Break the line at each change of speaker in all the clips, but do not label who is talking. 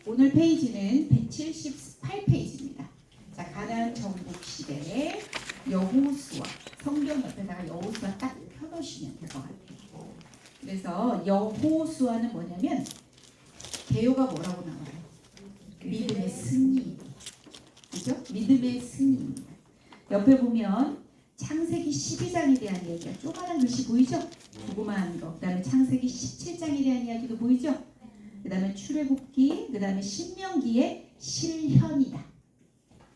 오늘 페이지는 178페이지입니다. 자, 가나안 정복 시대의 여호수아, 성경 옆에다가 여호수아 딱 펴놓으시면 될 것 같아요. 그래서 여호수아는 뭐냐면 개요가 뭐라고 나와요? 믿음의 승리. 그죠? 믿음의 승리입니다. 옆에 보면 창세기 12장에 대한 이야기가 조그마한 글씨 보이죠? 조그마한 거. 그 다음에 창세기 17장에 대한 이야기도 보이죠? 그 다음에 출애굽기, 그 다음에 신명기의 실현이다.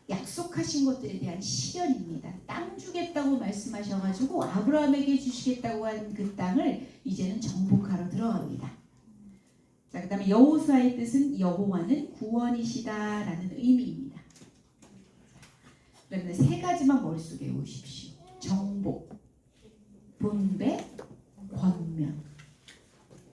약속하신 것들에 대한 실현입니다. 땅 주겠다고 말씀하셔가지고 아브라함에게 주시겠다고 한 그 땅을 이제는 정복하러 들어갑니다. 자, 그 다음에 여호수아의 뜻은 여호와는 구원이시다라는 의미입니다. 그러면 세 가지만 머릿속에 외우십시오. 정복, 분배, 권면.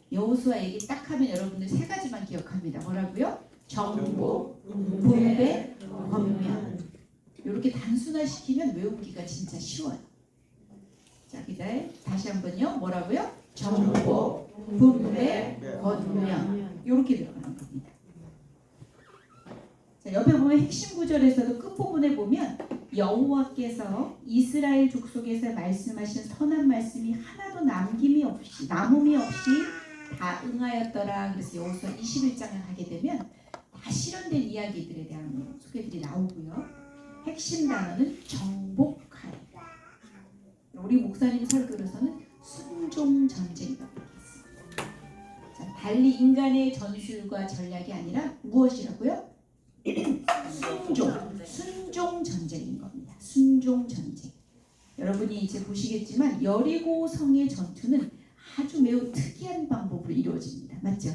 여호수아 얘기 딱 하면 여러분들 세 가지만 기억합니다. 뭐라고요? 정복, 분배, 권면. 이렇게 단순화시키면 외우기가 진짜 쉬워요. 자, 기다려. 다시 한번요. 뭐라고요? 정복, 분배, 권면. 이렇게 들어가는 겁니다. 자, 옆에 보면 핵심 구절에서도 끝부분에 보면 여호와께서 이스라엘 족속에서 말씀하신 선한 말씀이 하나도 남음이 없이 다 응하였더라. 그래서 여호수아 21장에 가게 되면 다 실현된 이야기들에 대한 소개들이 나오고요. 핵심 단어는 정복하라. 우리 목사님 설교로서는 순종 전쟁이라고 했습니다. 자, 달리 인간의 전술과 전략이 아니라 무엇이라고요? 순종 전쟁인 겁니다. 순종 전쟁. 여러분이 이제 보시겠지만 여리고 성의 전투는 아주 매우 특이한 방법으로 이루어집니다. 맞죠?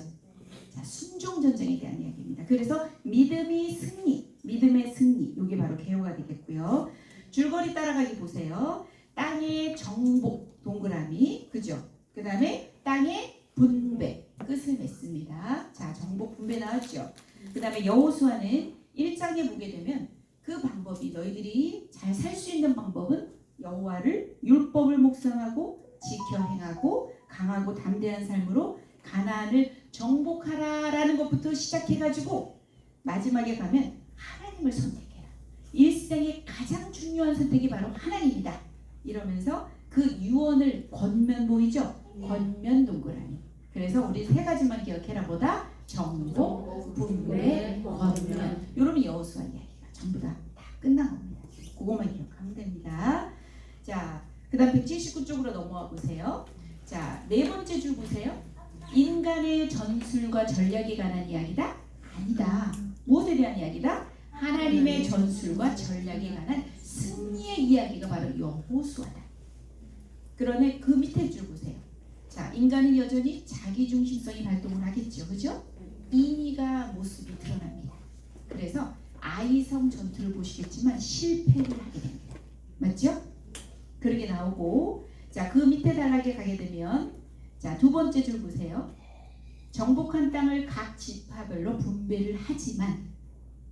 자, 순종 전쟁에 대한 이야기입니다. 그래서 믿음의 승리, 이게 바로 개요가 되겠고요. 줄거리 따라가기 보세요. 땅의 정복, 동그라미, 그죠? 그 다음에 땅의 분배, 끝을 맺습니다. 자, 정복 분배 나왔죠? 그 다음에 여호수아는 1장에 보게 되면 그 방법이 너희들이 잘 살 수 있는 방법은 여호와를 율법을 묵상하고 지켜 행하고 강하고 담대한 삶으로 가나안을 정복하라라는 것부터 시작해가지고 마지막에 가면 하나님을 선택해라. 일생의 가장 중요한 선택이 바로 하나님이다. 이러면서 그 유언을 권면 보이죠? 권면 동그라미. 그래서 우리 세 가지만 기억해라. 보다 정복, 분배, 권면. 이러면 여호수아 이야기가 전부 다 끝난 겁니다. 그것만 기억하면 됩니다. 자, 그 다음 179쪽으로 넘어와 보세요. 자, 네 번째 줄 보세요. 인간의 전술과 전략에 관한 이야기다? 아니다. 무엇에 대한 이야기다? 하나님의 전술과 전략에 관한 승리의 이야기가 바로 여호수아다. 그러네 그 밑에 줄 보세요. 자, 인간은 여전히 자기중심성이 발동을 하겠죠. 그죠? 인위가 모습이 드러납니다. 그래서 아이성 전투를 보시겠지만 실패를 하게 됩니다. 맞죠? 그렇게 나오고, 자, 그 밑에 단락에 가게 되면, 자, 두 번째 줄 보세요. 정복한 땅을 각 지파별로 분배를 하지만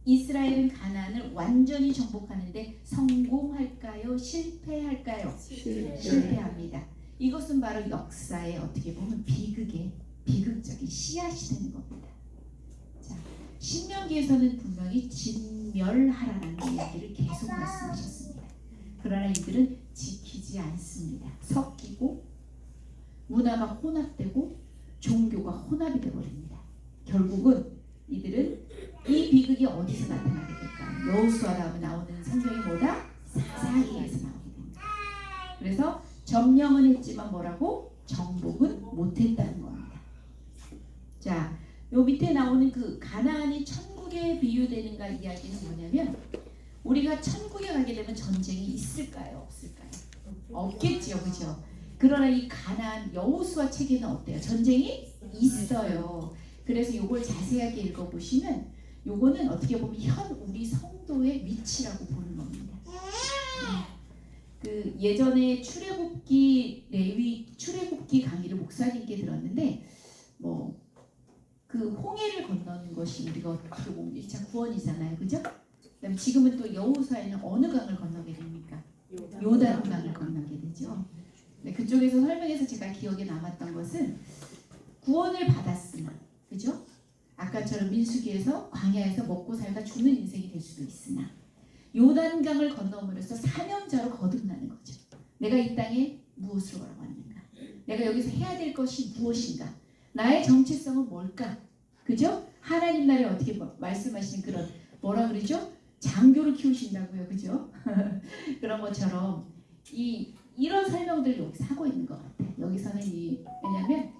이스라엘은 가나안을 완전히 정복하는데 성공할까요? 실패할까요? 실패합니다. 이것은 바로 역사의 어떻게 보면 비극적인 씨앗이 되는 겁니다. 자, 신명기에서는 분명히 진멸하라는 이야기를 계속 말씀하셨습니다. 그러나 이들은 지키지 않습니다. 섞이고 문화가 혼합되고 종교가 혼합이 되어버립니다. 결국은 이들은 이 비극이 어디서 나타나게 될까요? 여호수아 다음에 나오는 성경이 뭐다? 사사기에서 나오게 됩니다. 그래서 점령은 했지만 뭐라고? 정복은 못했다는 겁니다. 자, 요 밑에 나오는 그 가나안이 천국에 비유되는가 이야기는 뭐냐면 우리가 천국에 가게 되면 전쟁이 있을까요? 없을까요? 없겠지요. 그죠? 그러나 이 가나안 여호수아 책에는 어때요? 전쟁이 있어요. 그래서 요걸 자세하게 읽어보시면 요거는 어떻게 보면 현 우리 성도의 위치라고 보는 겁니다. 그 예전에 출애굽기 강의를 목사님께 들었는데 뭐 그 홍해를 건너는 것이 우리가 어떻게 보면 1차 구원이잖아요. 그죠? 그다음 지금은 또 여호수아에는 어느 강을 건너게 됩니까? 요단 강을 건너게 되죠. 네, 그쪽에서 설명해서 제가 기억에 남았던 것은 구원을 받았으나, 그죠? 아까처럼 민수기에서 광야에서 먹고 살다 죽는 인생이 될 수도 있으나 요단강을 건너므로써 사명자로 거듭나는 거죠. 내가 이 땅에 무엇으로 왔는가? 내가 여기서 해야 될 것이 무엇인가? 나의 정체성은 뭘까? 그죠? 하나님 나라에 어떻게 말씀하시는 그런 뭐라 그러죠? 장교를 키우신다고요. 그죠? 그런 것처럼 이런 설명들을 여기서 하고 있는 것 같아요. 여기서는 왜냐하면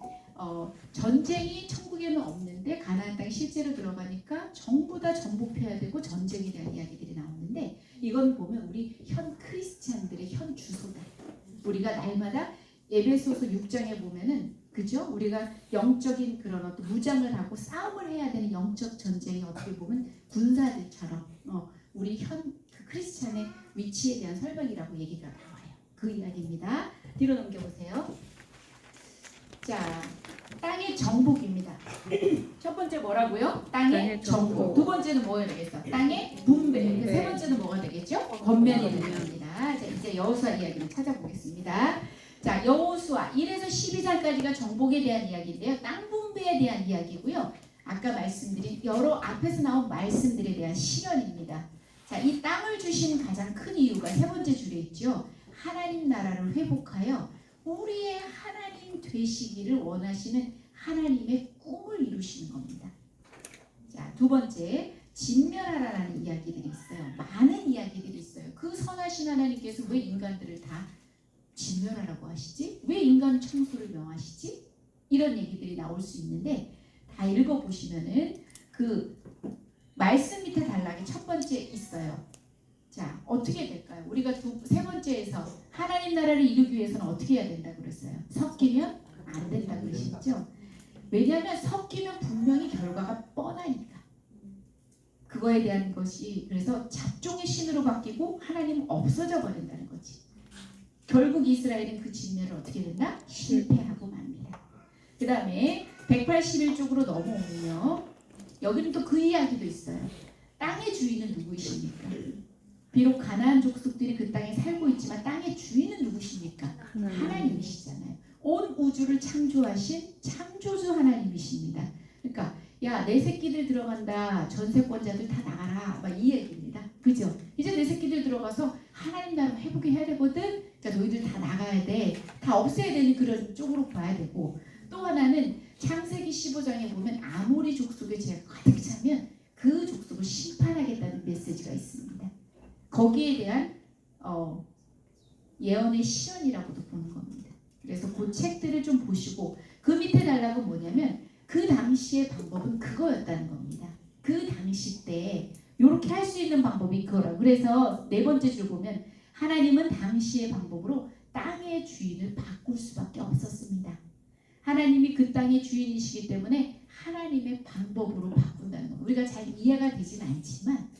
전쟁이 천국에는 없는데 가나안 땅에 실제로 들어가니까 전부 다 정복해야 되고 전쟁에 대한 이야기들이 나오는데 이건 보면 우리 현 크리스찬들의 현 주소다. 우리가 날마다 에베소서 6장에 보면은 그죠? 우리가 영적인 그런 어떤 무장을 하고 싸움을 해야 되는 영적 전쟁이 어떻게 보면 군사들처럼 우리 현 크리스찬의 위치에 대한 설명이라고 얘기가 나와요. 그 이야기입니다. 뒤로 넘겨보세요. 자, 땅의 정복입니다. 첫 번째 뭐라고요? 땅의 정복. 두 번째는 뭐가 되겠어? 땅의 분배. 세 번째는 뭐가 되겠죠? 권면이 되겠습니다. 자, 이제 여호수아 이야기를 찾아보겠습니다. 자, 여호수아 1에서 12장까지가 정복에 대한 이야기인데요. 땅 분배에 대한 이야기고요. 아까 말씀드린 여러 앞에서 나온 말씀들에 대한 실현입니다. 자, 이 땅을 주신 가장 큰 이유가 세 번째 줄에 있죠. 하나님 나라를 회복하여 우리의 하나님 되시기를 원하시는 하나님의 꿈을 이루시는 겁니다. 자, 두 번째 진멸하라는 이야기들이 있어요. 많은 이야기들이 있어요. 그 선하신 하나님께서 왜 인간들을 다 진멸하라고 하시지? 왜 인간 청소를 명하시지? 이런 얘기들이 나올 수 있는데 다 읽어보시면은 그 말씀 밑에 단락에 첫 번째 있어요. 자, 어떻게 될까요? 우리가 세 번째에서 하나님 나라를 이루기 위해서는 어떻게 해야 된다고 그랬어요? 섞이면 안 된다고 그러시죠? 왜냐하면 섞이면 분명히 결과가 뻔하니까. 그거에 대한 것이 그래서 잡종의 신으로 바뀌고 하나님은 없어져 버린다는 거지. 결국 이스라엘은 그 진멸을 어떻게 된다? 실패하고 맙니다. 그 다음에 181쪽으로 넘어오면요. 여기는 또 그 이야기도 있어요. 땅의 주인은 누구이십니까? 비록 가나안 족속들이 그 땅에 살고 있지만 땅의 주인은 누구십니까? 하나님이시잖아요. 온 우주를 창조하신 창조주 하나님이십니다. 그러니까 야, 내 새끼들 들어간다. 전세권자들 다 나가라. 막 이 얘기입니다. 그죠? 이제 내 새끼들 들어가서 하나님 나라 회복이 해야 되거든. 그러니까 너희들 다 나가야 돼. 다 없애야 되는 그런 쪽으로 봐야 되고 또 하나는 창세기 15장에 보면 아모리 족속의 죄가 가득 차면 그 족속을 심판하겠다는 메시지가 있습니다. 거기에 대한 예언의 실현이라고도 보는 겁니다. 그래서 그 책들을 좀 보시고 그 밑에 단락은 뭐냐면 그 당시의 방법은 그거였다는 겁니다. 그 당시 때 이렇게 할 수 있는 방법이 그거라고. 그래서 네 번째 줄 보면 하나님은 당시의 방법으로 땅의 주인을 바꿀 수밖에 없었습니다. 하나님이 그 땅의 주인이시기 때문에 하나님의 방법으로 바꾼다는 거. 우리가 잘 이해가 되진 않지만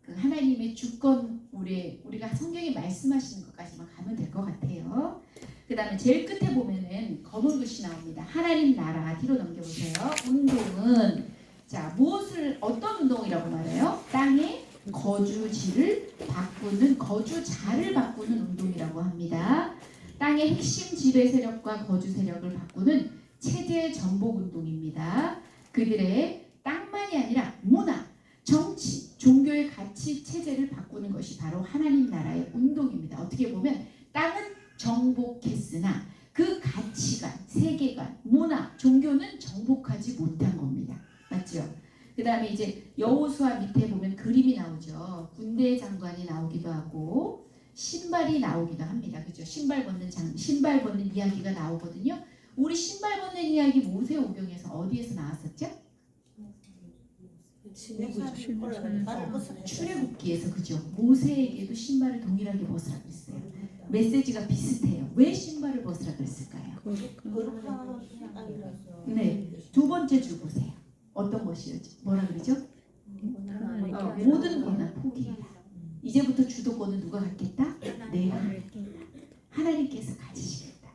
그 하나님의 주권 우리가 성경에 말씀하시는 것까지만 가면 될 것 같아요. 그 다음에 제일 끝에 보면은 검은 글씨 나옵니다. 하나님 나라 뒤로 넘겨보세요. 운동은 자 무엇을 어떤 운동이라고 말해요? 땅의 거주지를 바꾸는 거주자를 바꾸는 운동이라고 합니다. 땅의 핵심 지배 세력과 거주 세력을 바꾸는 체제 전복 운동입니다. 그들의 땅만이 아니라 문화, 정치, 종교의 가치 체제를 바꾸는 것이 바로 하나님 나라의 운동입니다. 어떻게 보면 땅은 정복했으나 그 가치관, 세계관, 문화, 종교는 정복하지 못한 겁니다. 맞죠? 그 다음에 이제 여호수아 밑에 보면 그림이 나오죠. 군대 장관이 나오기도 하고 신발이 나오기도 합니다. 그죠? 신발 벗는 이야기가 나오거든요. 우리 신발 벗는 이야기 모세오경에서 어디에서 나왔었죠? 출애굽기에서 그죠? 모세에게도 신발을 동일하게 벗으라 그랬어요. 메시지가 비슷해요. 왜 신발을 벗으라 그랬을까요? 네, 두 번째 줄 보세요. 어떤 것이요? 뭐라 그러죠? 모든 권한 포기해라. 이제부터 주도권은 누가 갖겠다? 내가 하나님께서 가지시겠다.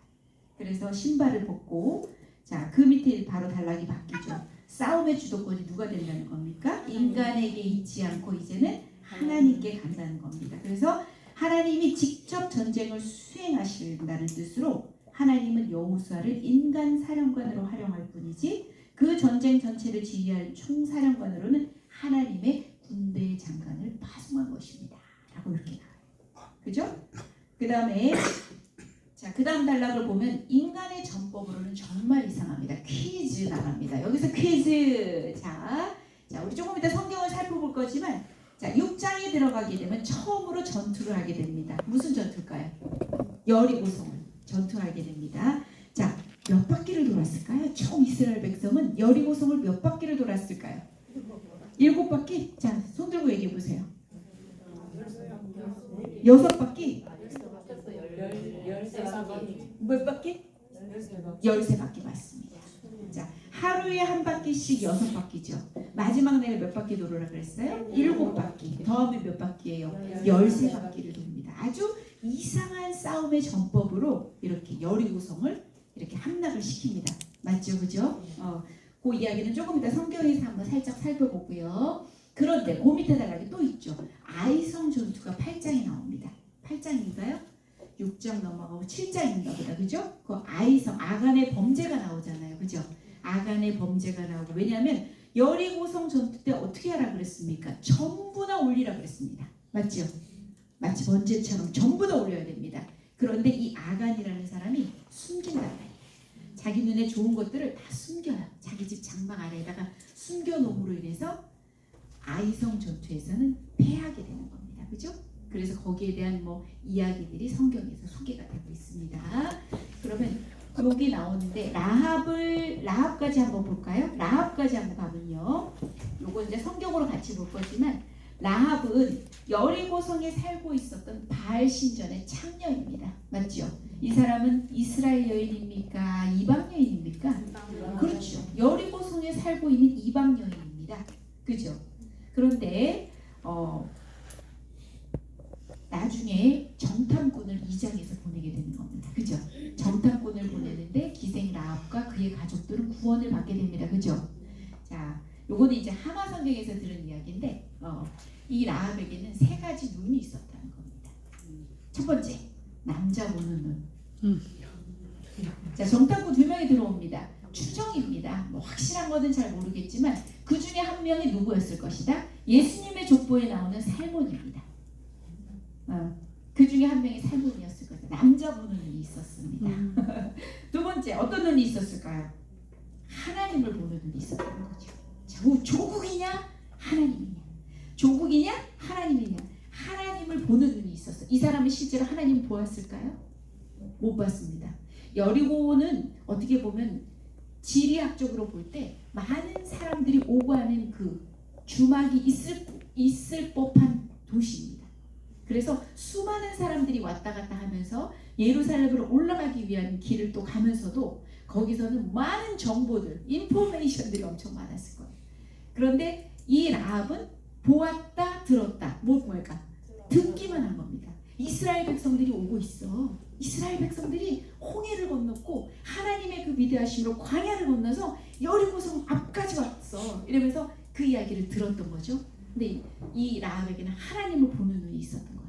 그래서 신발을 벗고 자, 그 밑에 바로 단락이 바뀌죠. 싸움의 주도권이 누가 된다는 겁니까? 인간에게 있지 않고 이제는 하나님께 간다는 겁니다. 그래서 하나님이 직접 전쟁을 수행하신다는 뜻으로 하나님은 여호수아를 인간 사령관으로 활용할 뿐이지 그 전쟁 전체를 지휘할 총사령관으로는 하나님의 군대 장관을 파송한 것입니다. 라고 이렇게 나와요. 그죠? 그 다음에 그 다음 단락을 보면 인간의 전법으로는 정말 이상합니다. 퀴즈 나갑니다. 여기서 퀴즈. 자, 우리 조금 이따 성경을 살펴볼 거지만 6장에 들어가게 되면 처음으로 전투를 하게 됩니다. 무슨 전투일까요? 여리고성을 전투하게 됩니다. 자, 몇 바퀴를 돌았을까요? 총 이스라엘 백성은 여리고성을 몇 바퀴를 돌았을까요? 7바퀴? 자, 손 들고 얘기해 보세요. 6바퀴? 몇 바퀴? 13바퀴 맞습니다. 자, 하루에 한 바퀴씩 6바퀴죠. 마지막 날에 몇 바퀴 도르라 그랬어요? 7바퀴. 더하면 몇 바퀴예요? 13바퀴를 돕니다. 아주 이상한 싸움의 전법으로 이렇게 여리고성을 이렇게 함락을 시킵니다. 맞죠? 그죠? 그 이야기는 조금 이따 성경에서 한번 살짝 살펴보고요. 그런데 그 밑에 단락이 또 있죠. 아이성 전투가 8장에 나옵니다. 8장인가요? 6장 넘어가고 7장인가 보다. 그죠? 그 아이성, 아간의 범죄가 나오잖아요. 그죠? 아간의 범죄가 나오고, 왜냐하면 여리고성 전투 때 어떻게 하라 그랬습니까? 전부 다 올리라 그랬습니다. 맞죠? 마치 번제처럼 전부 다 올려야 됩니다. 그런데 이 아간이라는 사람이 숨긴단 말이에요. 자기 눈에 좋은 것들을 다 숨겨요. 자기 집 장막 아래에다가 숨겨놓음으로 인해서 아이성 전투에서는 패하게 되는 겁니다. 그죠? 그래서 거기에 대한 이야기들이 성경에서 소개가 되고 있습니다. 그러면 여기 나오는데 라합까지 한번 볼까요? 라합까지 한번 가면요. 요거 이제 성경으로 같이 볼 거지만 라합은 여리고성에 살고 있었던 바알 신전의 창녀입니다. 맞죠? 이 사람은 이스라엘 여인입니까? 이방 여인입니까? 그렇죠. 여리고성에 살고 있는 이방 여인입니다. 그죠? 그런데 나중에 정탐꾼을 2장에서 보내게 되는 겁니다. 그죠? 정탐꾼을 보내는데 기생 라합과 그의 가족들은 구원을 받게 됩니다. 그죠? 자, 요거는 이제 하마 성경에서 들은 이야기인데 이 라합에게는 3가지 눈이 있었다는 겁니다. 첫 번째, 남자 보는 눈. 자, 정탐꾼 2명이 들어옵니다. 추정입니다. 확실한 것은 잘 모르겠지만 그 중에 한 명이 누구였을 것이다? 예수님의 족보에 나오는 살몬입니다. 그 중에 한 명이 살몬이었을 것이다. 남자 보는 눈이 있었습니다. 두 번째, 어떤 눈이 있었을까요? 하나님을 보는 눈이 있었다는 거죠. 자, 조국이냐 하나님이냐, 조국이냐 하나님이냐, 하나님을 보는 눈이 있었어요. 이 사람은 실제로 하나님을 보았을까요? 못 봤습니다. 여리고는 어떻게 보면 지리학적으로 볼 때 많은 사람들이 오가는 그 주막이 있을 법한 도시입니다. 그래서 수많은 사람들이 왔다 갔다 하면서 예루살렘으로 올라가기 위한 길을 또 가면서도 거기서는 많은 정보들, 인포메이션들이 엄청 많았을 거예요. 그런데 이 라합은 보았다, 들었다. 뭘까? 듣기만 한 겁니다. 이스라엘 백성들이 오고 있어. 이스라엘 백성들이 홍해를 건넜고 하나님의 그 위대하심으로 광야를 건너서 여리고성 앞까지 왔어. 이러면서 그 이야기를 들었던 거죠. 근데 이 라합에게는 하나님을 보는 눈이 있었던 거야.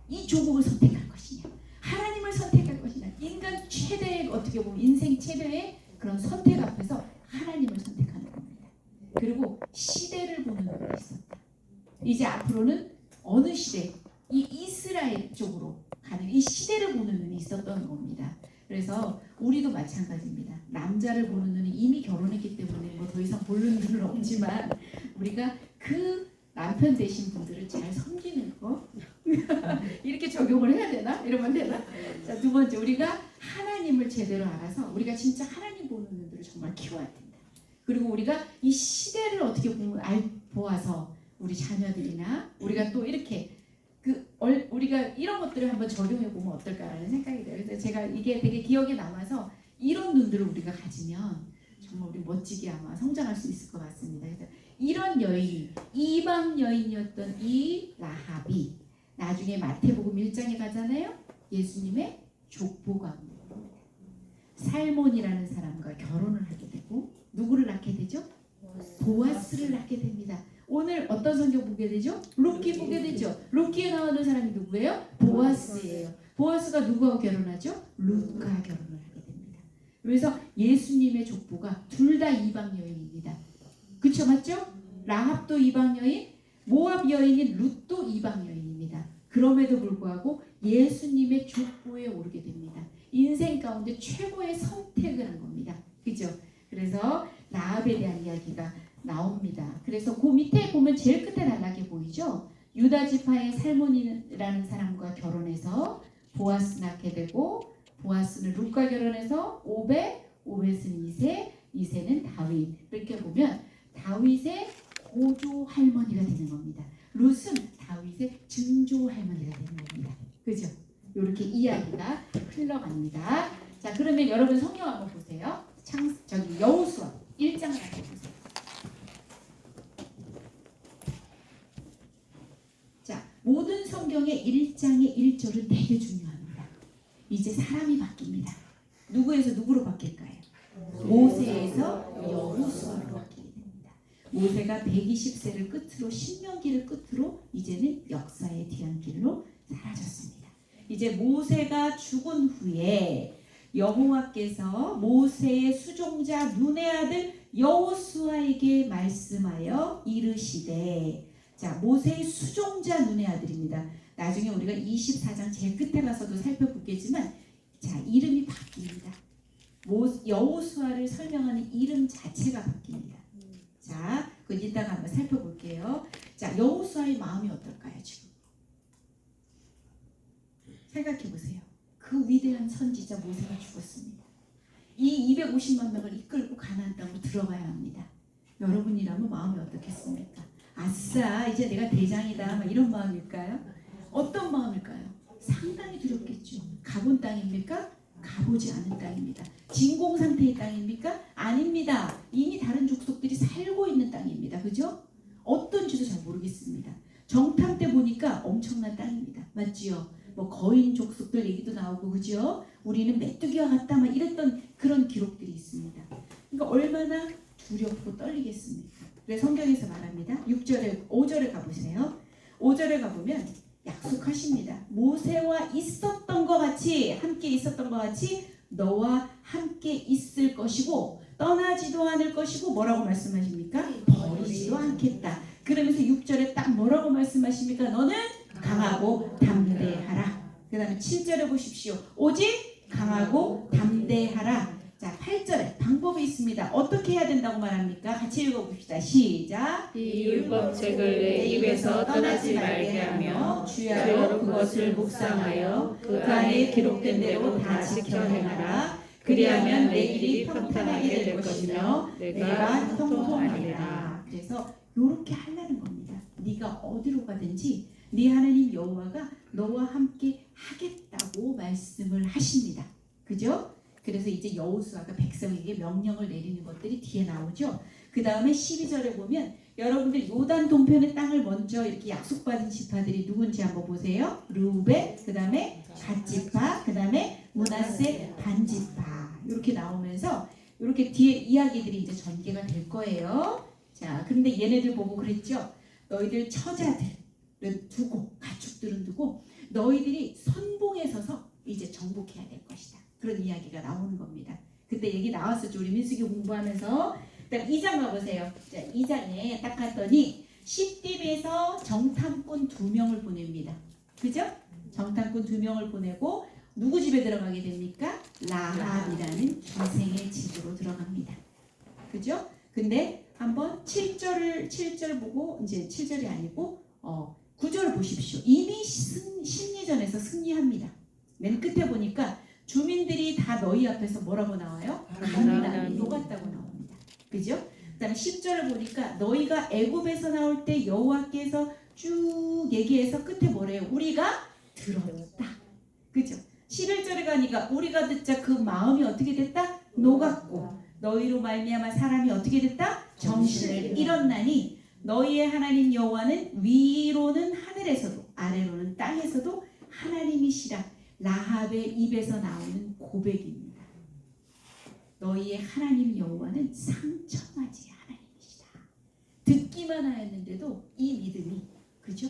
이 조국을 선택할 것이냐, 하나님을 선택할 것이냐, 인간 최대의, 어떻게 보면 인생 최대의 그런 선택 앞에서 하나님을 선택하는 겁니다. 그리고 시대를 보는 눈이 있었다. 이제 앞으로는 어느 시대, 이 이스라엘 쪽으로 가는 이 시대를 보는 눈이 있었던 겁니다. 그래서 우리도 마찬가지입니다. 남자를 보는 눈이 이미 결혼했기 때문에 더 이상 볼 눈은 없지만 우리가 그 남편 되신 분들을 잘 섬기는 거 이렇게 적용을 해야 되나? 이러면 되나? 자, 두 번째, 우리가 하나님을 제대로 알아서 우리가 진짜 하나님 보는 눈들을 정말 키워야 된다. 그리고 우리가 이 시대를 어떻게 보면 보아서 우리 자녀들이나 우리가 또 이렇게 우리가 이런 것들을 한번 적용해 보면 어떨까라는 생각이 들어요. 그래서 제가 이게 되게 기억에 남아서 이런 눈들을 우리가 가지면 정말 우리 멋지게 아마 성장할 수 있을 것 같습니다. 그래서 이런 여인이, 이방 여인이었던 이 라합이 나중에 마태복음 1장에 가잖아요. 예수님의 족보가 없는 겁니다. 살몬이라는 사람과 결혼을 하게 되고 누구를 낳게 되죠? 보아스를 낳게 됩니다. 오늘 어떤 성경 보게 되죠? 룻기 보게 되죠. 룻기에 나오는 사람이 누구예요? 보아스예요. 보아스가 누구하고 결혼하죠? 룻과 결혼을 하게 됩니다. 그래서 예수님의 족보가 둘 다 이방 여인입니다. 그쵸, 맞죠? 라합도 이방 여인, 모압 여인인 룻도 이방 여인입니다. 그럼에도 불구하고 예수님의 족보에 오르게 됩니다. 인생 가운데 최고의 선택을 한 겁니다. 그죠? 그래서 라합에 대한 이야기가 나옵니다. 그래서 그 밑에 보면 제일 끝에 단락에 보이죠? 유다 지파의 살몬이라는 사람과 결혼해서 보아스 낳게 되고, 보아스는 룻과 결혼해서 오벳은 이새는 다윗. 이렇게 보면 다윗의 고조 할머니가 되는 겁니다. 룻은 다윗의 증조 할머니가 되는 겁니다. 그죠? 이렇게 이야기가 흘러갑니다. 자, 그러면 여러분 성경 한번 보세요. 여호수아 1장을 한번 보세요. 자, 모든 성경의 1장의 1절은 되게 중요합니다. 이제 사람이 바뀝니다. 누구에서 누구로 바뀔까요? 모세에서 여호수아로 바뀌게 됩니다. 모세가 120세를 끝으로, 신명기를 끝으로 이제는 역사의 뒤안길로 사라졌습니다. 이제 모세가 죽은 후에 여호와께서 모세의 수종자 눈의 아들 여호수아에게 말씀하여 이르시되, 자, 모세의 수종자 눈의 아들입니다. 나중에 우리가 24장 제일 끝에 가서도 살펴보겠지만, 자, 이름이 바뀝니다. 여호수아를 설명하는 이름 자체가 바뀝니다. 자, 그건 이따가 한번 살펴볼게요. 자, 여호수아의 마음이 어떨까요, 지금? 생각해 보세요. 그 위대한 선지자 모세가 죽었습니다. 이 250만 명을 이끌고 가나안 땅으로 들어가야 합니다. 여러분이라면 마음이 어떻겠습니까? 아싸, 이제 내가 대장이다, 막 이런 마음일까요? 어떤 마음일까요? 상당히 두렵겠죠. 가본 땅입니까? 가보지 않은 땅입니다. 진공 상태의 땅입니까? 아닙니다. 이미 다른 족속들이 살고 있는 땅입니다. 그죠? 어떤지도 잘 모르겠습니다. 정탐 때 보니까 엄청난 땅입니다. 맞지요? 뭐 거인 족속들 얘기도 나오고, 그죠? 우리는 메뚜기와 같다, 막 이랬던 그런 기록들이 있습니다. 그러니까 얼마나 두렵고 떨리겠습니까? 그래서 성경에서 말합니다. 5절에 가보세요. 5절에 가보면 약속하십니다. 모세와 있었던 것 같이, 함께 있었던 것 같이 너와 함께 있을 것이고 떠나지도 않을 것이고, 뭐라고 말씀하십니까? 버리지도 않겠다. 그러면서 6절에 딱 뭐라고 말씀하십니까? 너는 강하고 담대하라. 그 다음에 7절에 보십시오. 오직 강하고 담대하라. 자, 8절에 방법이 있습니다. 어떻게 해야 된다고 말합니까? 같이 읽어봅시다. 시작.
이 율법책을 내 입에서 떠나지 말게 하며 주야로 그것을 묵상하여 그 안에 기록된 대로 다 지켜 행하라. 그리하면 내 길이 평탄하게 될 것이며 내가 형통하리라.
그래서 이렇게 하려는 겁니다. 네가 어디로 가든지 네 하나님 여호와가 너와 함께 하겠다고 말씀을 하십니다. 그죠? 그래서 이제 여호수아가 백성에게 명령을 내리는 것들이 뒤에 나오죠. 그 다음에 12절에 보면 여러분들 요단 동편의 땅을 먼저 이렇게 약속받은 지파들이 누군지 한번 보세요. 르우벤, 그 다음에 갓지파, 그 다음에 므낫세 반지파, 이렇게 나오면서 이렇게 뒤에 이야기들이 이제 전개가 될 거예요. 자, 그런데 얘네들 보고 그랬죠. 너희들 처자들은 두고, 가축들은 두고 너희들이 선봉에 서서 이제 정복해야 될 것이다. 그런 이야기가 나오는 겁니다. 그때 얘기 나왔었죠. 우리 민수기 공부하면서. 2장 가보세요. 자, 2장에 딱 갔더니 시띠에서 정탐꾼 2명을 보냅니다. 그죠? 정탐꾼 2명을 보내고 누구 집에 들어가게 됩니까? 라합이라는 기생의 집으로 들어갑니다. 그죠? 근데 한번 7절 보고, 이제 7절이 아니고 9절을 보십시오. 이미 심리전에서 승리합니다. 맨 끝에 보니까 주민들이 다 너희 앞에서 뭐라고 나와요? 가나안이 녹았다고 나옵니다. 그죠? 그 다음에 10절을 보니까 너희가 애굽에서 나올 때 여호와께서 쭉 얘기해서 끝에 뭐래요? 우리가 들었다. 그죠? 11절에 가니까 우리가 듣자 그 마음이 어떻게 됐다? 녹았고 너희로 말미암아 사람이 어떻게 됐다? 정신을 잃었나니 너희의 하나님 여호와는 위로는 하늘에서도 아래로는 땅에서도 하나님이시라. 라합의 입에서 나오는 고백입니다. 너희의 하나님 여호와는 상처맞이 하나님이시다. 듣기만 하였는데도 이 믿음이, 그죠?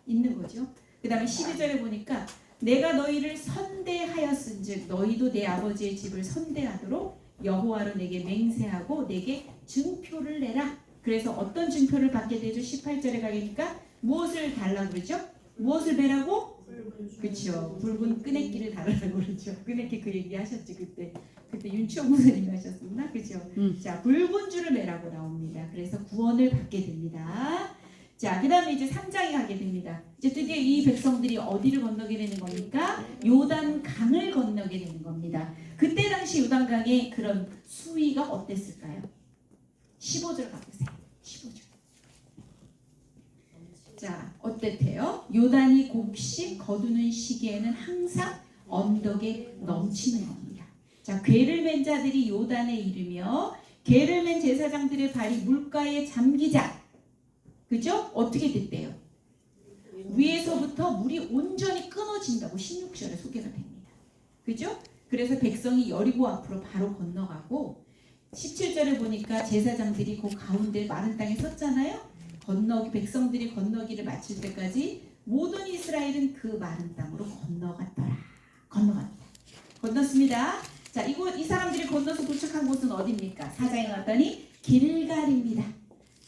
있는 거죠. 그 다음에 12절에 보니까 내가 너희를 선대하였은즉 너희도 내 아버지의 집을 선대하도록 여호와로 내게 맹세하고 내게 증표를 내라. 그래서 어떤 증표를 받게 되죠? 18절에 가니까 무엇을 달라고 그러죠? 무엇을 배라고? 그렇죠. 붉은 끄내기를 달으라고 그러죠. 끄내기 그 얘기 하셨지 그때 윤치영 목사님이 하셨었나? 그죠? 자, 붉은 줄을 매라고 나옵니다. 그래서 구원을 받게 됩니다. 자, 그 다음에 이제 3장에 가게 됩니다. 이제 드디어 이 백성들이 어디를 건너게 되는 겁니까? 요단 강을 건너게 되는 겁니다. 그때 당시 요단 강의 그런 수위가 어땠을까요? 15절 가보세요. 15절. 자, 어땠대요? 요단이 곡식 거두는 시기에는 항상 언덕에 넘치는 겁니다. 자, 궤를 맨 자들이 요단에 이르며 궤를 맨 제사장들의 발이 물가에 잠기자. 그죠? 어떻게 됐대요? 위에서부터 물이 온전히 끊어진다고 16절에 소개가 됩니다. 그죠? 그래서 백성이 여리고 앞으로 바로 건너가고 17절에 보니까 제사장들이 그 가운데 마른 땅에 섰잖아요. 백성들이 건너기를 마칠 때까지 모든 이스라엘은 그 마른 땅으로 건너갔더라. 건넜습니다. 자, 이 사람들이 건너서 도착한 곳은 어디입니까? 4장에 갔더니 길갈입니다.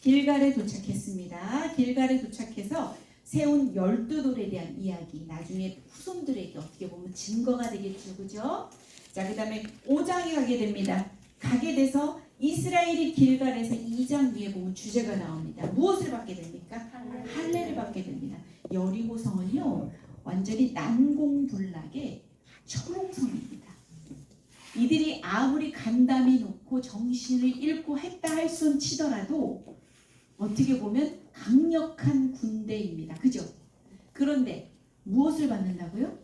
길갈에 도착했습니다. 길갈에 도착해서 세운 12돌에 대한 이야기, 나중에 후손들에게 어떻게 보면 증거가 되겠죠. 그죠? 자, 그 다음에 5장에 가게 됩니다. 가게 돼서 이스라엘이 길갈에서 2장 위에 보면 주제가 나옵니다. 무엇을 받게 됩니까? 할례를 받게 됩니다. 여리고성은요 완전히 난공불락의 초롱성입니다. 이들이 아무리 간담이 놓고 정신을 잃고 했다 할 손 치더라도 어떻게 보면 강력한 군대입니다. 그죠? 그런데 무엇을 받는다고요?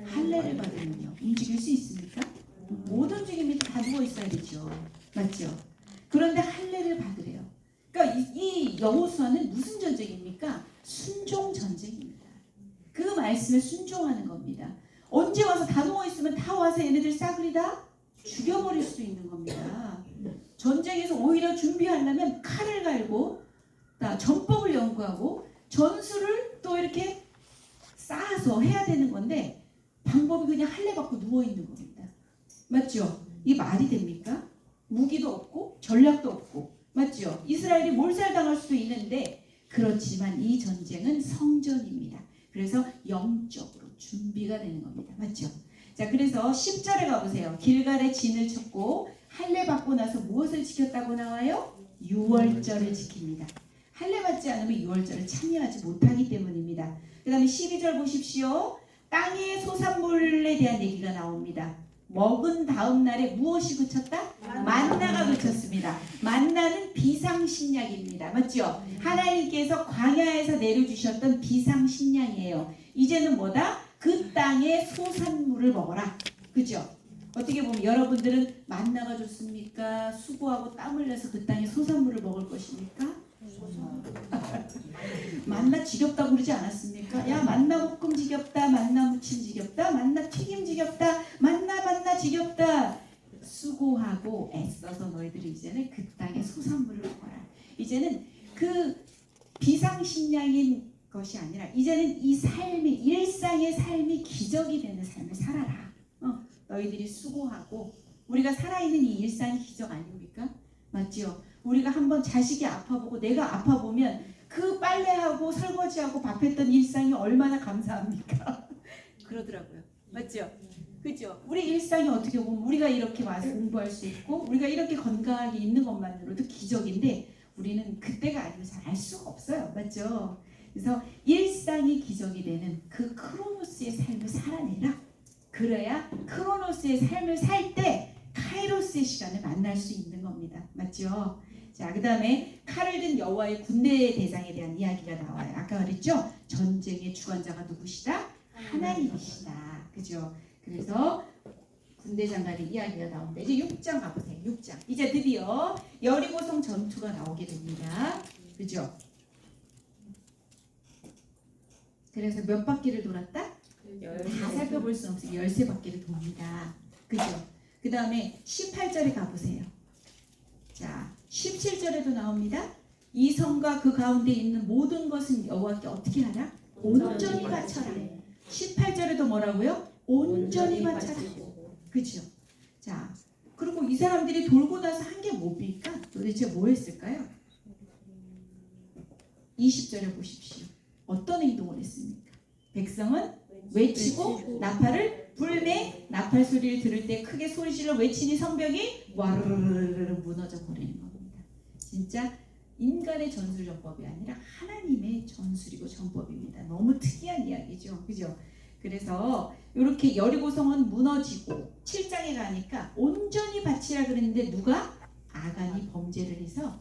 할례를 받으면요 움직일 수 있습니까? 못 움직입니다. 다 누워 있어야 되죠. 맞죠? 그런데 할례를 받으래요. 그러니까 이 여호수아는 무슨 전쟁입니까? 순종 전쟁입니다. 그 말씀에 순종하는 겁니다. 언제 와서 다 누워 있으면 다 와서 얘네들 싸그리 다 죽여버릴 수도 있는 겁니다. 전쟁에서 오히려 준비하려면 칼을 갈고 전법을 연구하고 전술을 또 이렇게 쌓아서 해야 되는 건데 방법이 그냥 할례 받고 누워 있는 겁니다. 맞죠? 이 말이 됩니까? 무기도 없고 전략도 없고 맞죠? 이스라엘이 몰살당할 수도 있는데 그렇지만 이 전쟁은 성전입니다. 그래서 영적으로 준비가 되는 겁니다. 맞죠? 자, 그래서 10절에 가보세요. 길갈에 진을 쳤고 할례 받고 나서 무엇을 지켰다고 나와요? 유월절을 지킵니다. 할례 받지 않으면 유월절을 참여하지 못하기 때문입니다. 그 다음에 12절 보십시오. 땅의 소산물에 대한 얘기가 나옵니다. 먹은 다음 날에 무엇이 그쳤다? 만나가 그쳤습니다. 만나는 비상식량입니다. 맞죠? 하나님께서 광야에서 내려주셨던 비상식량이에요. 이제는 뭐다? 그 땅의 소산물을 먹어라. 그죠? 어떻게 보면 여러분들은 만나가 좋습니까? 수고하고 땀 흘려서 그 땅의 소산물을 먹을 것입니까? 만나 지겹다고 그러지 않았습니까? 야, 만나 볶음 지겹다, 만나 무침 지겹다, 만나 튀김 지겹다, 만나 지겹다. 수고하고 애써서 너희들이 이제는 그 땅의 소산물을 먹어라. 이제는 그 비상식량인 것이 아니라 이제는 이 삶이 일상의 삶이 기적이 되는 삶을 살아라. 너희들이 수고하고 우리가 살아있는 이 일상이 기적 아닙니까? 맞죠? 우리가 한번 자식이 아파보고 내가 아파보면 그 빨래하고 설거지하고 밥했던 일상이 얼마나 감사합니까? 그러더라고요. 맞죠? 그죠? 우리 일상이 어떻게 보면 우리가 이렇게 와서 공부할 수 있고 우리가 이렇게 건강하게 있는 것만으로도 기적인데 우리는 그때가 아니면 잘 알 수가 없어요. 맞죠? 그래서 일상이 기적이 되는 그 크로노스의 삶을 살아내라. 그래야 크로노스의 삶을 살 때 카이로스의 시간을 만날 수 있는 겁니다. 맞죠? 자, 그 다음에 칼을 든 여호와의 군대의 대장에 대한 이야기가 나와요. 아까 그랬죠? 전쟁의 주관자가 누구시다? 하나님이시다. 그죠? 그래서 군대 장관의 이야기가 나옵니다. 이제 6장 가보세요. 6장. 이제 드디어 여리고성 전투가 나오게 됩니다. 그죠? 그래서 몇 바퀴를 돌았다? 다 살펴볼 수 없어요. 13바퀴를 돕니다. 그죠? 그 다음에 18절에 가보세요. 자, 17절에도 나옵니다. 이 성과 그 가운데 있는 모든 것은 여호와께 어떻게 하라? 온전히 바쳐라. 18절에도 뭐라고요? 온전히 바치고. 그렇죠? 자, 그리고 이 사람들이 돌고 나서 한 게 뭡니까? 도대체 뭐 했을까요? 20절에 보십시오. 어떤 행동을 했습니까? 백성은 외치고 나팔을 불매, 나팔 소리를 들을 때 크게 소리질러 외치니 성벽이 와르르르르 무너져 버리는 겁니다. 진짜 인간의 전술 전법이 아니라 하나님의 전술이고 전법입니다. 너무 특이한 이야기죠. 그죠? 그래서 이렇게 여리고성은 무너지고 7장에 가니까 온전히 바치라 그랬는데 누가? 아간이 범죄를 해서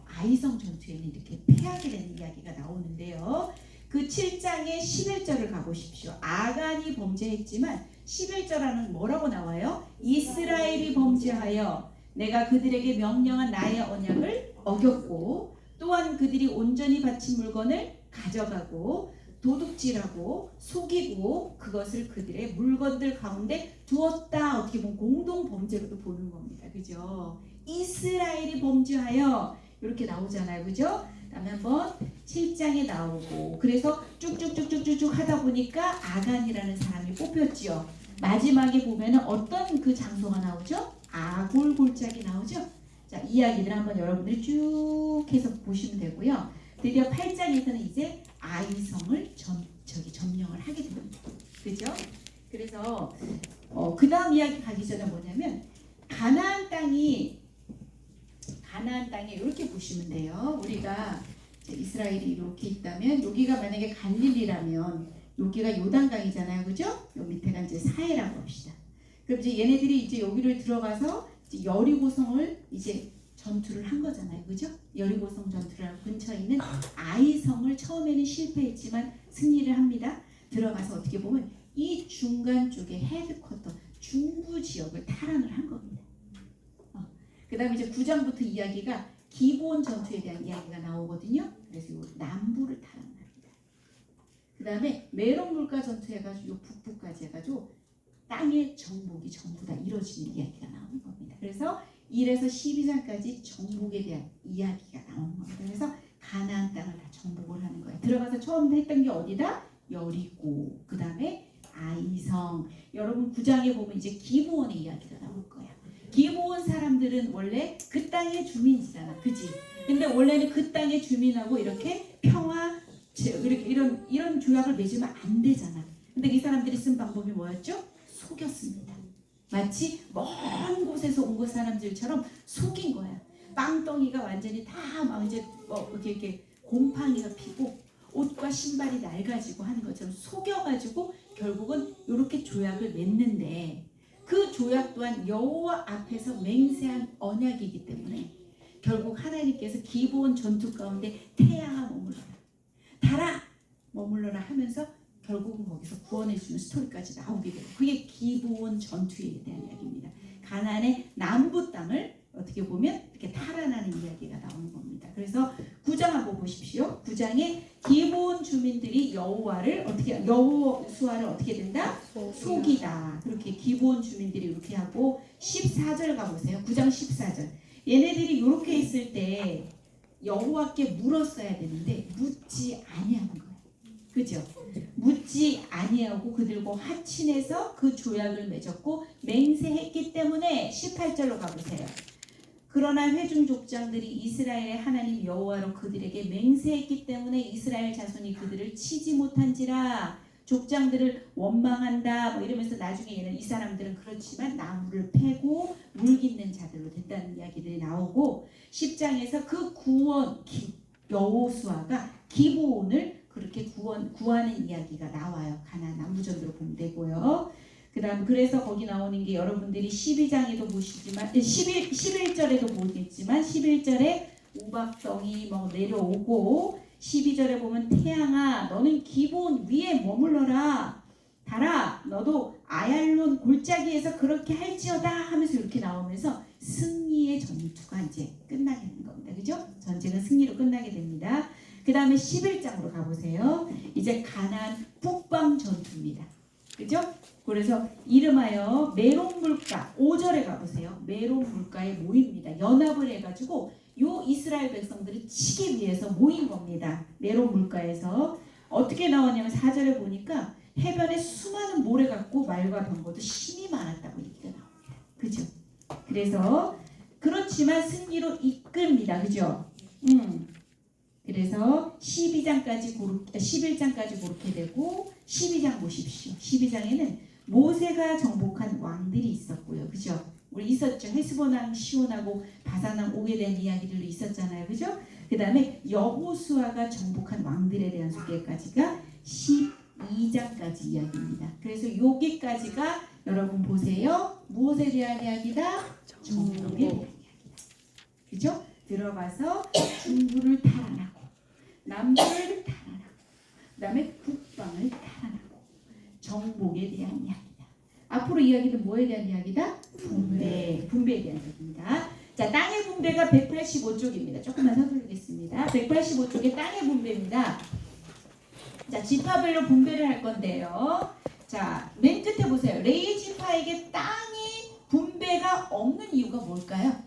아이성 전투에는 이렇게 패하게 되는 이야기가 나오는데요. 그 7장의 11절을 가보십시오. 아간이 범죄했지만 11절에는 뭐라고 나와요? 이스라엘이 범죄하여 내가 그들에게 명령한 나의 언약을 어겼고 또한 그들이 온전히 바친 물건을 가져가고 도둑질하고 속이고 그것을 그들의 물건들 가운데 두었다. 어떻게 보면 공동 범죄로도 보는 겁니다. 그죠? 이스라엘이 범죄하여 이렇게 나오잖아요. 그죠? 다음에 한번 7장에 나오고 그래서 쭉쭉쭉쭉쭉 하다 보니까 아간이라는 사람이 뽑혔지요. 마지막에 보면은 어떤 그 장소가 나오죠? 아골 골짜기 나오죠? 자, 이야기들 한번 여러분들이 쭉 해서 보시면 되고요. 드디어 8장에서는 이제 아이성을 점령을 하게 됩니다. 그죠? 그래서 그 다음 이야기 가기 전에 뭐냐면 가나안 땅에 이렇게 보시면 돼요. 우리가 이스라엘이 이렇게 있다면 여기가 만약에 갈릴리라면 여기가 요단강이잖아요. 그죠? 요 밑에가 이제 사해라고 합시다. 그럼 이제 얘네들이 이제 여기를 들어가서 이제 여리고성을 이제 전투를 한 거잖아요. 그죠? 여리고성 전투를 하고 근처에 있는 아이성을 처음에는 실패했지만 승리를 합니다. 들어가서 어떻게 보면 이 중간 쪽에 헤드쿼터 중부 지역을 탈환을 한 겁니다. 그 다음에 이제 9장부터 이야기가 기본 전투에 대한 이야기가 나오거든요. 그래서 이 남부를 탈환합니다. 그 다음에 메론 물가 전투 해가지고 요 북부까지 해가지고 땅의 정복이 전부 다 이루어지는 이야기가 나오는 겁니다. 그래서 1에서 12장까지 정복에 대한 이야기가 나오는 겁니다. 그래서 가나안 땅을 다 정복을 하는 거예요. 들어가서 처음 했던 게 어디다? 여리고, 그 다음에 아이성. 여러분 9장에 보면 이제 기브온의 이야기가 나올 거예요. 기브온 사람들은 원래 그 땅의 주민이잖아, 그지? 근데 원래는 그 땅의 주민하고 이렇게 평화, 이렇게 이런 조약을 맺으면 안 되잖아. 근데 이 사람들이 쓴 방법이 뭐였죠? 속였습니다. 마치 먼 곳에서 온 그 사람들처럼 속인 거야. 빵덩이가 완전히 다 막 이제 이렇게 곰팡이가 피고 옷과 신발이 낡아지고 하는 것처럼 속여가지고 결국은 이렇게 조약을 맺는데 그 조약 또한 여호와 앞에서 맹세한 언약이기 때문에 결국 하나님께서 기브온 전투 가운데 태양아 머물러라, 달아 머물러라 하면서 결국은 거기서 구원해주는 스토리까지 나오게 돼요. 그게 기브온 전투에 대한 이야기입니다. 가나안의 남부 땅을 어떻게 보면 이렇게 탈환하는 이야기가 나오는 겁니다. 그래서 9장 한번 보십시오. 9장에 기브온 주민들이 여호수아를 어떻게 된다? 속이다. 그렇게 기브온 주민들이 이렇게 하고 14절 가보세요. 9장 14절. 얘네들이 이렇게 했을 때 여호와께 물었어야 되는데 묻지 아니하는 거예요. 그죠? 묻지 아니하고 그들과 합친해서 그 조약을 맺었고 맹세했기 때문에 18절로 가보세요. 그러나 회중 족장들이 이스라엘의 하나님 여호와로 그들에게 맹세했기 때문에 이스라엘 자손이 그들을 치지 못한지라. 족장들을 원망한다 뭐 이러면서 나중에 얘는 이 사람들은 그렇지만 나무를 패고 물깃는 자들로 됐다는 이야기들이 나오고 10장에서 그 여호수아가 기브온을 그렇게 구하는 이야기가 나와요. 가나안 남부전으로 보면 되고요. 그다음 그래서 거기 나오는 게 여러분들이 12장에도 보시지만 11절에도 보겠지만 11절에 우박덩이 뭐 내려오고 12절에 보면 태양아 너는 기브온 위에 머물러라, 달아 너도 아얄론 골짜기에서 그렇게 할지어다 하면서 이렇게 나오면서 승리의 전투가 이제 끝나게 되는 겁니다. 그죠? 전쟁은 승리로 끝나게 됩니다. 그 다음에 11장으로 가보세요. 이제 가나안 북방 전투입니다. 그죠? 그래서 이름하여 메론 물가 5절에 가보세요. 메론 물가에 모입니다. 연합을 해가지고 요 이스라엘 백성들을 치기 위해서 모인 겁니다. 메론 물가에서 어떻게 나오냐면 4절에 보니까 해변에 수많은 모래 같고 말과 병거도 힘이 많았다고 얘기가 나옵니다. 그죠? 그래서 그렇지만 승리로 이끌니다. 그죠? 그래서 11장까지 그렇게 되고 12장 보십시오. 12장에는 모세가 정복한 왕들이 있었고요. 그죠? 우리 있었죠. 헤스본 왕 시온하고 바산 왕 옥에 대한 이야기들도 있었잖아요. 그죠? 그 다음에 여호수아가 정복한 왕들에 대한 소개까지가 12장까지 이야기입니다. 그래서 여기까지가 여러분 보세요. 무엇에 대한 이야기다? 정복에 대한 이야기다. 그죠? 들어가서 중부를 탈환하고 남부를 탈환하고 그 다음에 북방을 탈환하고 정복에 대한 이야기다. 앞으로 이야기는 뭐에 대한 이야기다? 분배에 대한 이야기입니다. 자, 땅의 분배가 185쪽입니다. 조금만 서두르겠습니다. 185쪽의 땅의 분배입니다. 자, 지파별로 분배를 할 건데요. 자, 맨 끝에 보세요. 레위 지파에게 땅이 분배가 없는 이유가 뭘까요?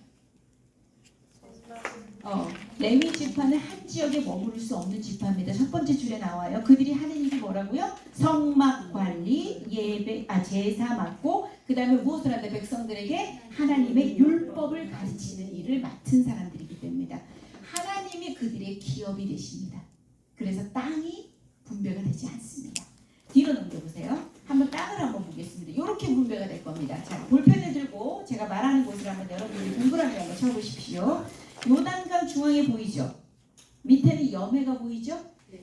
레위 지파는 한 지역에 머무를 수 없는 지파입니다. 첫 번째 줄에 나와요. 그들이 하는 일이 뭐라고요? 성막 관리, 제사 맡고 그 다음에 무엇을 한다? 백성들에게 하나님의 율법을 가르치는 일을 맡은 사람들이기 때문에 하나님이 그들의 기업이 되십니다. 그래서 땅이 분배가 되지 않습니다. 뒤로 넘겨보세요. 한번 땅을 한번 보겠습니다. 이렇게 분배가 될 겁니다. 자, 볼펜을 들고 제가 말하는 곳을 한번 여러분이 동그라미 한번 쳐보십시오. 요단강 중앙에 보이죠? 밑에는 여매가 보이죠?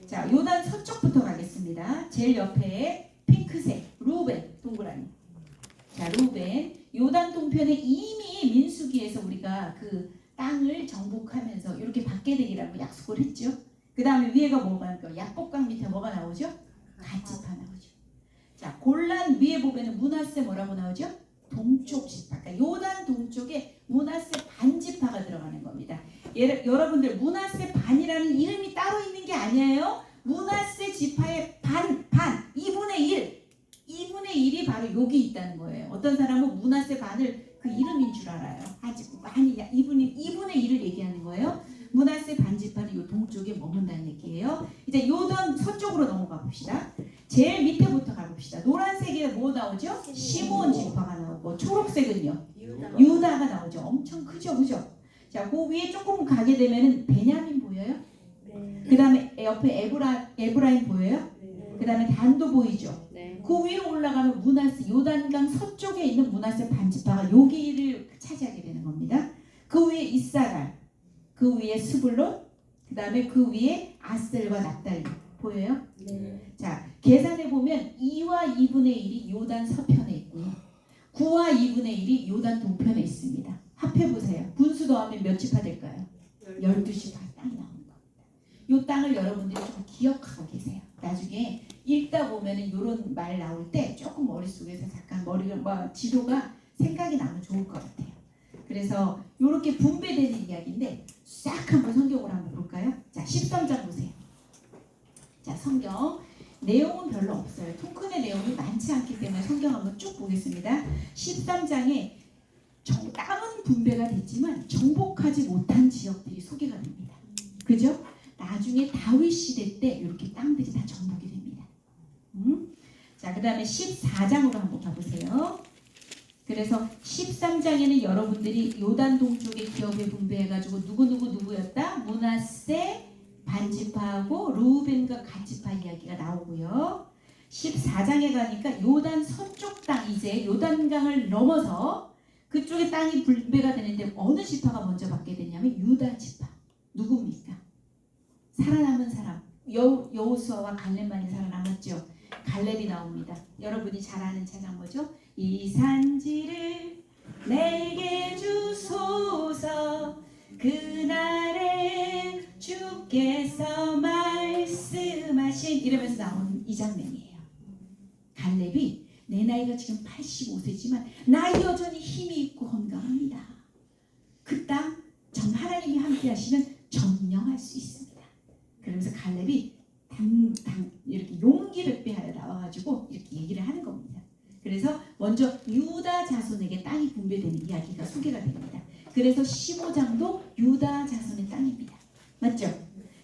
자, 요단 서쪽부터 가겠습니다. 제일 옆에 핑크색 루벤 동그라미. 자, 루벤 요단 동편에 이미 민수기에서 우리가 그 땅을 정복하면서 이렇게 받게 되기라고 약속을 했죠. 그 다음에 위에가 뭐가 나올까요? 야복강 밑에 뭐가 나오죠? 갓지파 나오죠. 자, 골란 위에 보면은 므낫세 뭐라고 나오죠? 동쪽 지파. 그러니까 요단 동쪽에 므낫세 반지파가 들어가는 겁니다. 여러분들 므낫세 반이라는 이름이 따로 있는 게 아니에요. 므낫세 지파의 반 2분의 1이 바로 여기 있다는 거예요. 어떤 사람은 므낫세 반을 그 이름인 줄 알아요. 아직 많이 2분의 1을 얘기하는 거예요. 므낫세 반지파는 요 동쪽에 머문다는 얘기예요. 이제 요단 서쪽으로 넘어가 봅시다. 제일 밑에부터 가봅시다. 노란색에 뭐 나오죠? 시므온 지파가 나오고 초록색은요? 유다가 나오죠. 엄청 크죠, 그죠? 자, 그 위에 조금 가게 되면은 베냐민 보여요?
네.
그 다음에 옆에 에브라임 보여요?
네.
그 다음에 단도 보이죠?
네.
그 위로 올라가면 므낫세, 요단강 서쪽에 있는 므낫세 반지파가 여기를 차지하게 되는 겁니다. 그 위에 이사갈, 그 위에 스불론, 그 다음에 그 위에 아셀과 납달리 보여요?
네.
자, 계산해 보면 2와 2분의 1이 요단 서편에 있고요. 9와 2분의 1이 요단 동편에 있습니다. 합해 보세요. 분수 더하면 몇 지파 될까요? 12지파 땅이 나오는 겁니다. 이 땅을 여러분들이 좀 기억하고 계세요. 나중에 읽다 보면은 이런 말 나올 때 조금 머릿속에서 잠깐 지도가 생각이 나면 좋을 것 같아요. 그래서 이렇게 분배되는 이야기인데 싹 한번 성경으로 한번 볼까요? 자, 13장 보세요. 자, 성경 내용은 별로 없어요. 통큰의 내용이 많지 않기 때문에 성경 한번 쭉 보겠습니다. 13장에 땅은 분배가 됐지만 정복하지 못한 지역들이 소개가 됩니다. 그죠? 나중에 다윗 시대 때 이렇게 땅들이 다 정복이 됩니다. 자, 그 다음에 14장으로 한번 가보세요. 그래서 13장에는 여러분들이 요단 동쪽의 기업에 분배해가지고 누구였다? 므낫세 반지파하고 루벤과 갓지파 이야기가 나오고요. 14장에 가니까 요단 서쪽 땅, 이제 요단강을 넘어서 그쪽에 땅이 분배가 되는데 어느 지파가 먼저 받게 되냐면 유다 지파. 누굽니까? 살아남은 사람. 여호수아와 갈렙만이 살아남았죠. 갈렙이 나옵니다. 여러분이 잘 아는 찬양 뭐죠? 이 산지를 내게 주소서, 그날에 주께서 말씀하신, 이러면서 나오는 이 장면이에요. 갈렙이 내 나이가 지금 85세지만 나 여전히 힘이 있고 건강합니다. 그 땅 하나님이 함께 하시면 점령할 수 있습니다. 그러면서 갈렙이 이렇게 용기 백배하여 나와가지고 이렇게 얘기를 하는 겁니다. 그래서 먼저 유다 자손에게 땅이 분배되는 이야기가 소개가 됩니다. 그래서 15장도 유다 자손의 땅입니다. 맞죠?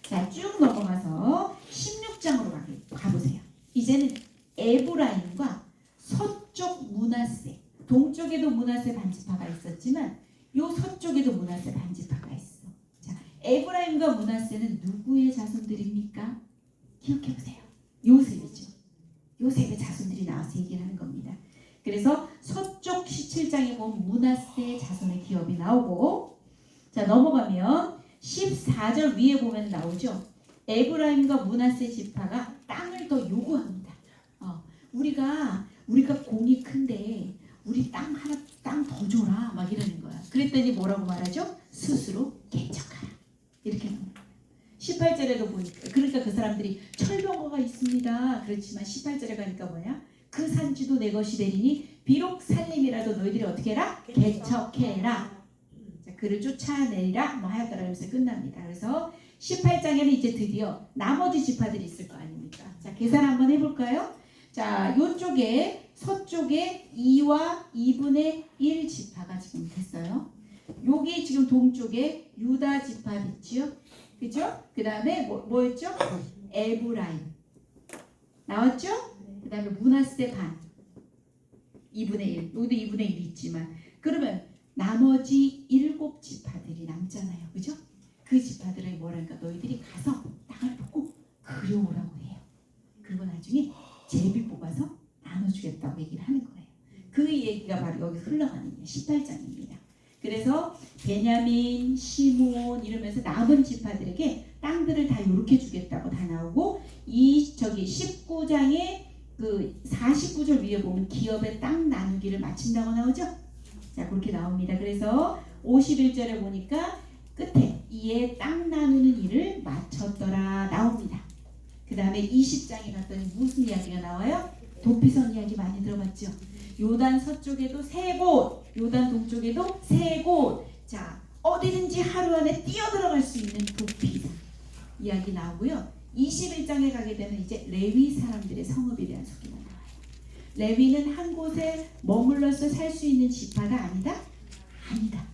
자, 쭉 넘어가서 16장으로 가보세요. 이제는 에브라임과 서쪽 므낫세, 동쪽에도 므낫세 반지파가 있었지만 요 서쪽에도 므낫세 반지파가 있어. 자, 에브라임과 므낫세는 누구의 자손들입니까? 기억해 보세요. 요셉이죠. 요셉의 자손들이 나와서 얘기를 하는 겁니다. 그래서 서쪽 17장에 보면 므낫세 자손의 기업이 나오고, 자 넘어가면 14절 위에 보면 나오죠. 에브라임과 므낫세 지파가 땅을 더 요구합니다. 우리가 공이 큰데 우리 땅 더 줘라 막 이러는 거야. 그랬더니 뭐라고 말하죠? 스스로 개척하라 이렇게 합니다. 18절에도 보니까 그러니까 그 사람들이 철병거가 있습니다. 그렇지만 18절에 가니까 뭐냐? 그 산지도 내 것이 되리니 비록 살림이라도 너희들이 어떻게 해라? 개척해라. 자, 그를 쫓아내리라 뭐 하였더라 하면서 끝납니다. 그래서 18장에는 이제 드디어 나머지 지파들이 있을 거 아닙니까? 자, 계산 한번 해볼까요? 자, 요쪽에 서쪽에 2와 2분의 1 지파가 지금 됐어요. 여기 지금 동쪽에 유다 지파 됐죠? 그죠? 그 다음에 뭐였죠? 에브라임 나왔죠? 그 다음에 므낫세 반 2분의 1 여기도 2분의 1이 있지만 그러면 나머지 7 지파들이 남잖아요. 그죠? 그 지파들은 뭐랄까 너희들이 가서 땅을 보고 그려오라고 해요. 그리고 나중에 제비 뽑아서 나눠주겠다고 얘기를 하는 거예요. 그 얘기가 바로 여기 흘러가는 게 18장입니다. 그래서 베냐민, 시므온 이러면서 남은 지파들에게 땅들을 다 이렇게 주겠다고 다 나오고 저기 19장에 그 49절 위에 보면 기업의 땅 나누기를 마친다고 나오죠. 자 그렇게 나옵니다. 그래서 51절에 보니까 끝에 이에 땅 나누는 일을 마쳤더라 나옵니다. 그 다음에 20장에 갔더니 무슨 이야기가 나와요? 도피성 이야기 많이 들어봤죠. 요단 서쪽에도 3곳, 요단 동쪽에도 3곳. 자 어디든지 하루 안에 뛰어들어갈 수 있는 도피성 이야기 나오고요. 21장에 가게 되면 이제 레위 사람들의 성읍에 대한 소개가 나와요. 레위는 한 곳에 머물러서 살 수 있는 지파가 아니다? 아니다.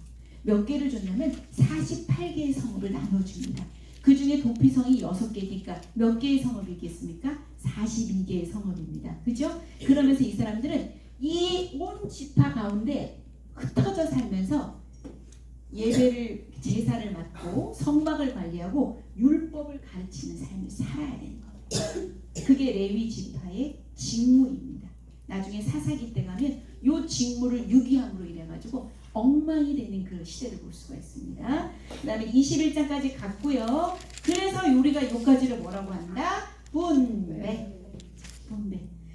몇 개를 줬냐면 48개의 성읍을 나눠줍니다. 그 중에 도피성이 6개니까 몇 개의 성읍이 있겠습니까? 42개의 성읍입니다. 그죠? 그러면서 이 사람들은 이 온 지파 가운데 흩어져 살면서 예배를 제사를 맡고 성막을 관리하고 율법을 가르치는 삶을 살아야 되는 거예요. 그게 레위 지파의 직무입니다. 나중에 사사기 때 가면 이 직무를 유기함으로 인해 가지고 엉망이 되는 그 시대를 볼 수가 있습니다. 그 다음에 21장까지 갔고요. 그래서 우리가 요까지를 뭐라고 한다? 분배.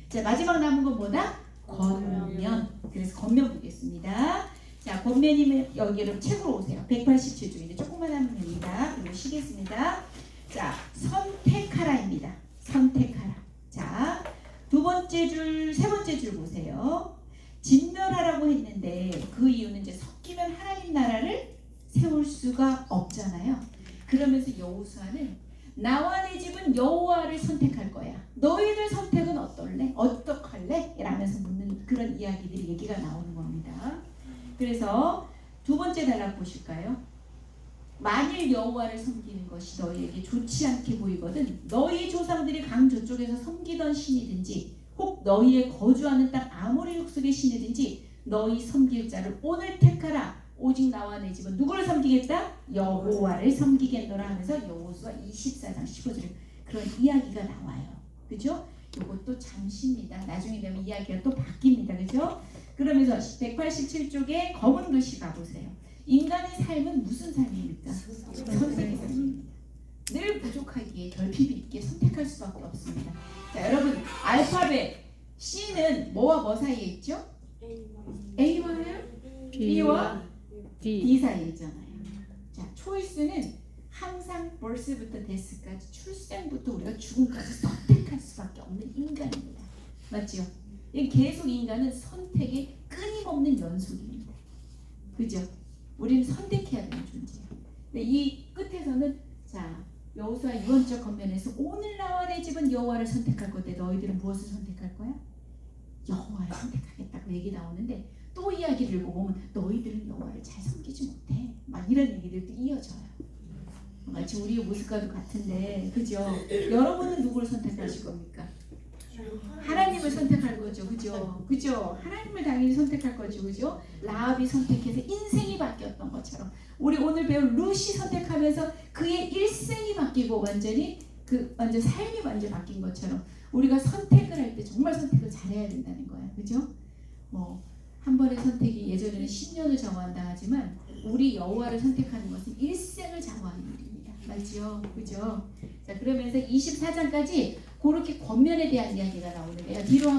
자 마지막 남은 건 뭐다? 권면. 그래서 권면 보겠습니다. 자 권면이면 여기 여러분 책으로 오세요. 187쪽인데 조금만 하면 됩니다. 그리고 쉬겠습니다. 자 선택하라입니다. 선택하라. 자 두 번째 줄, 세 번째 줄 보세요. 진멸하라고 했는데 그 이유는 이제 섞이면 하나님 나라를 세울 수가 없잖아요. 그러면서 여호수아는 나와 내 집은 여호와를 선택할 거야. 너희들 선택은 어떨래? 어떡할래? 라면서 묻는 그런 이야기들이 얘기가 나오는 겁니다. 그래서 두 번째 단락 보실까요? 만일 여호와를 섬기는 것이 너희에게 좋지 않게 보이거든 너희 조상들이 강 저쪽에서 섬기던 신이든지 혹 너희의 거주하는 땅 아모리 족속의 신이든지 너희 섬길 자를 오늘 택하라. 오직 나와 내 집은 누구를 섬기겠다? 여호와를 섬기겠노라 하면서 여호수아 24장 15절에 그런 이야기가 나와요. 그죠? 이것도 잠시입니다. 나중에 되면 이야기가 또 바뀝니다. 그죠? 그러면서 187쪽에 검은 글씨 가보세요. 인간의 삶은 무슨 삶입니까? 선택의 삶입니다. 늘 부족하기에 결핍이 있게 선택할 수밖에 없습니다. 자, 여러분 알파벳 C는 뭐와 뭐 사이에 있죠? A와요? B와 D 사이에 있잖아요. 자, 초이스는 항상 birth부터 death까지 출생부터 우리가 죽음까지 선택할 수밖에 없는 인간입니다. 맞죠? 계속 인간은 선택의 끊임없는 연속입니다. 그죠? 우리는 선택해야 되는 존재예요. 근데 이 끝에서는 자 여호수아 유언적 권면에서 오늘 나와 내 집은 여호와를 선택할 건데 너희들은 무엇을 선택할 거야? 여호와를 선택하겠다고 얘기 나오는데 또 이야기를 보면 너희들은 여호와를 잘 섬기지 못해 막 이런 얘기들도 이어져요. 마치 우리의 모습과도 같은데 그죠? 여러분은 누구를 선택하실 겁니까? 하나님을 선택할 거죠. 그죠? 그죠? 하나님을 당연히 선택할 거죠. 그죠? 라합이 선택해서 인생이 바뀌었던 것처럼 우리 오늘 배운 룻이 선택하면서 그의 일생이 바뀌고 완전 삶이 완전 바뀐 것처럼 우리가 선택을 할 때 정말 선택을 잘해야 된다는 거야. 그죠? 한 번의 선택이 예전에는 10년을 정한다 하지만 우리 여호와를 선택하는 것은 일생을 장구하는 일입니다. 맞죠? 그죠? 자, 그러면서 24장까지 그렇게 권면에 대한 이야기가 나오는데요. 뒤로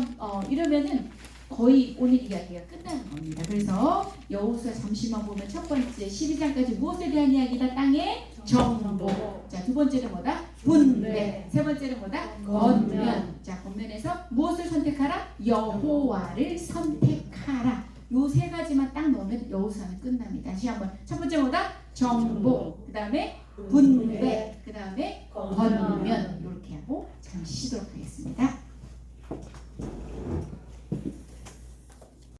이러면은 거의 오늘 이야기가 끝나는 겁니다. 그래서 여호수아 잠시만 보면 첫 번째 12장까지 무엇에 대한 이야기다? 땅의 정복. 자, 두 번째는 뭐다? 분배. 세 번째는 뭐다? 권면. 자, 권면에서 무엇을 선택하라? 여호와를 선택하라. 요 세 가지만 딱 넣으면 여호수아는 끝납니다. 다시 한번. 첫 번째 뭐다? 정복. 그 다음에 분배. 그 다음에 권면. 이렇게 하고 잠시 쉬도록 하겠습니다.